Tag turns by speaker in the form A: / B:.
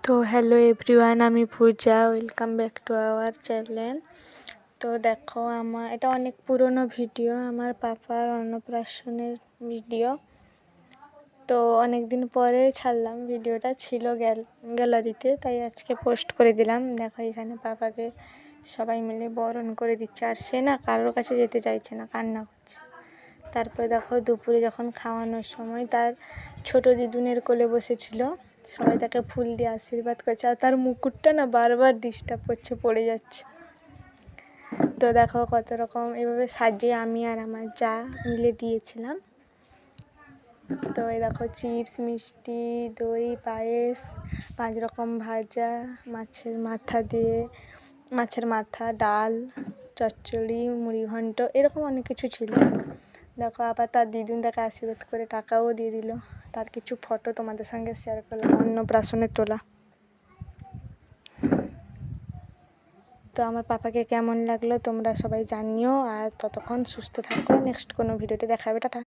A: তো hello everyone, আমি Puja. Welcome back to our channel. তো দেখো, এটা অনেক পুরনো ভিডিও, আমার পাপার অন্নপ্রাশনের ভিডিও। তো অনেক দিন পরে ছাড়লাম, ভিডিওটা ছিল গ্যালারিতে, তাই আজকে পোস্ট করে দিলাম। দেখো, এখানে পাপাকে সবাই মিলে বরণ করে দিচ্ছে, আর সে না কারোর কাছে যেতে চাইছে না, কান্না করছে। তারপরে দেখো, দুপুরে যখন খাওয়ানোর সময় তার ছোট দিদুনের কোলে বসেছিল, সবাই তাকে ফুল দিয়ে আশীর্বাদ করছে, আর তার মুকুটটা না বারবার ডিস্টার্ব করছে, পড়ে যাচ্ছে। তো দেখো কত রকম এভাবে সাজিয়ে আমি আর আমার যা মিলে দিয়েছিলাম। তো এই দেখো, চিপস, মিষ্টি, দই, পায়েস, 5 রকম ভাজা, মাছের মাথা, ডাল, চচ্চড়ি, মুড়িঘণ্ট, এরকম অনেক কিছু ছিল। দেখো, আবার তার দিদুন তাকে আশীর্বাদ করে টাকাও দিয়ে দিল। তার কিছু ফটো তোমাদের সঙ্গে শেয়ার করলাম, অন্নপ্রাশনে তোলা। তো আমার পাপাকে কেমন লাগলো তোমরা সবাই জানিও, আর ততক্ষণ সুস্থ থাকো। নেক্সট কোনো ভিডিওতে দেখা হবে। টাটা।